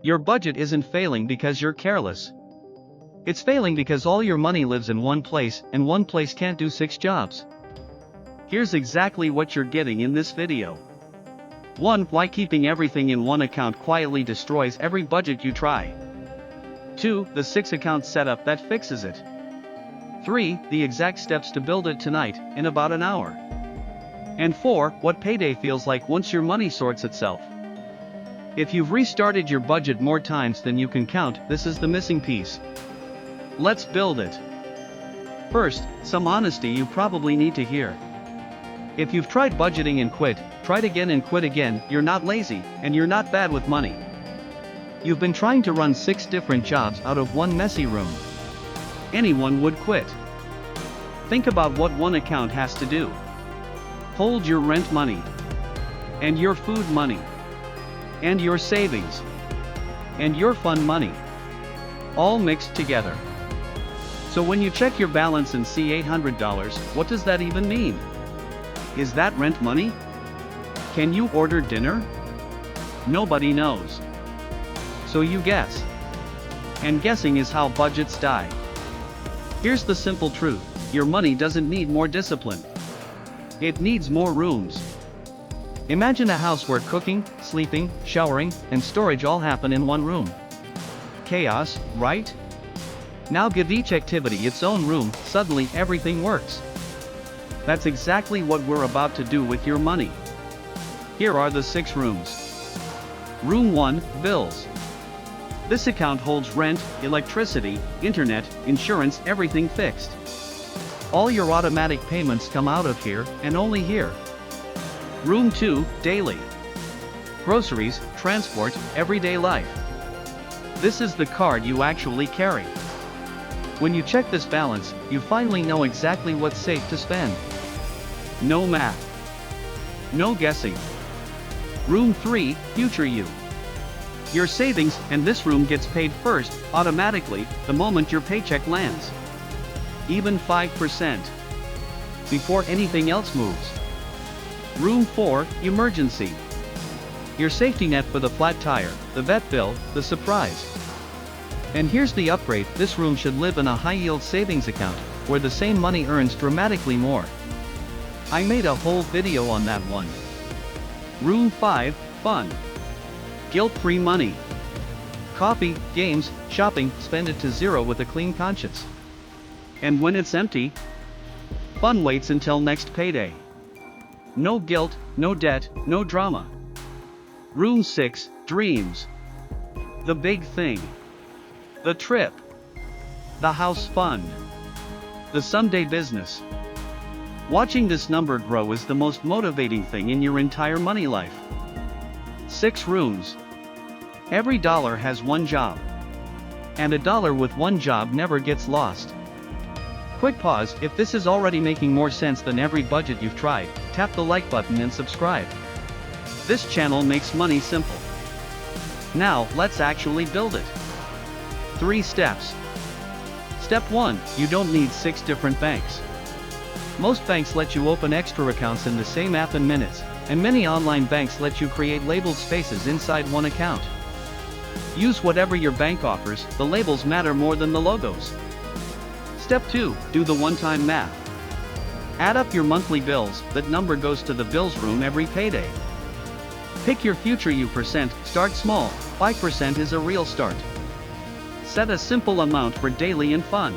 Your budget isn't failing because you're careless. It's failing because all your money lives in one place, and one place can't do 6 jobs. Here's exactly what you're getting in this video. 1. Why keeping everything in one account quietly destroys every budget you try. 2. The 6-account setup that fixes it. 3. The exact steps to build it tonight, in about an hour. And 4. What payday feels like once your money sorts itself. If you've restarted your budget more times than you can count, this is the missing piece. Let's build it. First, some honesty you probably need to hear. If you've tried budgeting and quit, tried again and quit again, you're not lazy, and you're not bad with money. You've been trying to run 6 different jobs out of one messy room. Anyone would quit. Think about what one account has to do. Hold your rent money, and your food money, and your savings, and your fun money, all mixed together. So when you check your balance and see $800, what does that even mean? Is that rent money? Can you order dinner? Nobody knows. So you guess. And guessing is how budgets die. Here's the simple truth: your money doesn't need more discipline. It needs more rooms. Imagine a house where cooking, sleeping, showering, and storage all happen in one room. Chaos, right? Now give each activity its own room, suddenly everything works. That's exactly what we're about to do with your money. Here are the 6 rooms. Room 1, Bills. This account holds rent, electricity, internet, insurance, everything fixed. All your automatic payments come out of here, and only here. Room 2, Daily. Groceries, transport, everyday life. This is the card you actually carry. When you check this balance, you finally know exactly what's safe to spend. No math. No guessing. Room 3, Future You. Your savings, and this room gets paid first, automatically, the moment your paycheck lands. Even 5%. Before anything else moves. Room 4, Emergency. Your safety net for the flat tire, the vet bill, the surprise. And here's the upgrade: this room should live in a high-yield savings account, where the same money earns dramatically more. I made a whole video on that one. Room 5, Fun. Guilt-free money. Coffee, games, shopping, spend it to zero with a clean conscience. And when it's empty, fun waits until next payday. No guilt, no debt, no drama. Room 6, Dreams. The big thing. The trip. The house fund. The someday business. Watching this number grow is the most motivating thing in your entire money life. 6 rooms. Every dollar has one job. And a dollar with one job never gets lost. Quick pause: if this is already making more sense than every budget you've tried, tap the like button and subscribe. This channel makes money simple. Now, let's actually build it. 3 steps. Step 1, you don't need 6 different banks. Most banks let you open extra accounts in the same app in minutes, and many online banks let you create labeled spaces inside one account. Use whatever your bank offers, the labels matter more than the logos. Step 2, do the one-time math. Add up your monthly bills, that number goes to the bills room every payday. Pick your future you percent, start small, 5% is a real start. Set a simple amount for daily and fun.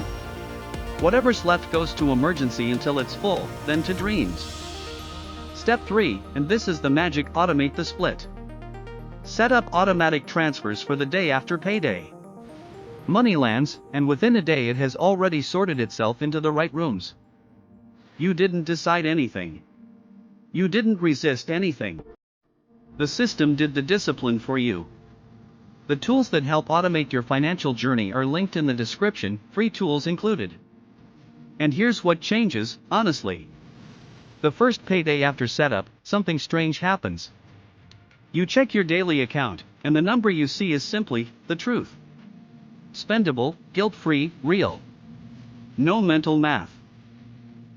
Whatever's left goes to emergency until it's full, then to dreams. Step 3, and this is the magic: automate the split. Set up automatic transfers for the day after payday. Money lands, and within a day it has already sorted itself into the right rooms. You didn't decide anything. You didn't resist anything. The system did the discipline for you. The tools that help automate your financial journey are linked in the description, free tools included. And here's what changes, honestly. The first payday after setup, something strange happens. You check your daily account, and the number you see is simply the truth. Spendable, guilt-free, real. No mental math.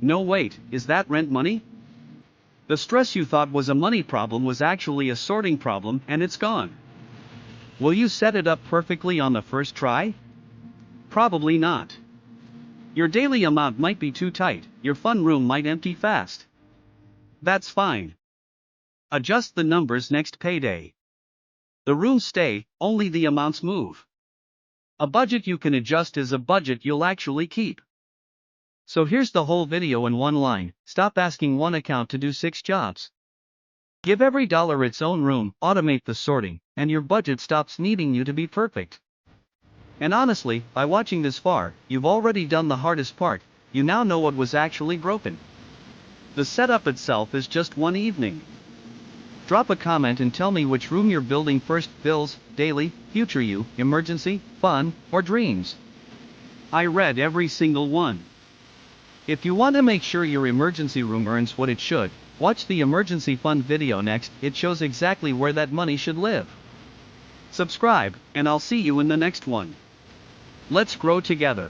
No wait, is that rent money? The stress you thought was a money problem was actually a sorting problem, and it's gone. Will you set it up perfectly on the first try? Probably not. Your daily amount might be too tight, your fun room might empty fast. That's fine. Adjust the numbers next payday. The rooms stay, only the amounts move. A budget you can adjust is a budget you'll actually keep. So here's the whole video in one line: stop asking one account to do 6 jobs. Give every dollar its own room, automate the sorting, and your budget stops needing you to be perfect. And honestly, by watching this far, you've already done the hardest part. You now know what was actually broken. The setup itself is just one evening. Drop a comment and tell me which room you're building first: bills, daily, future you, emergency, fun, or dreams. I read every single one. If you want to make sure your emergency room earns what it should, watch the emergency fund video next. It shows exactly where that money should live. Subscribe, and I'll see you in the next one. Let's grow together.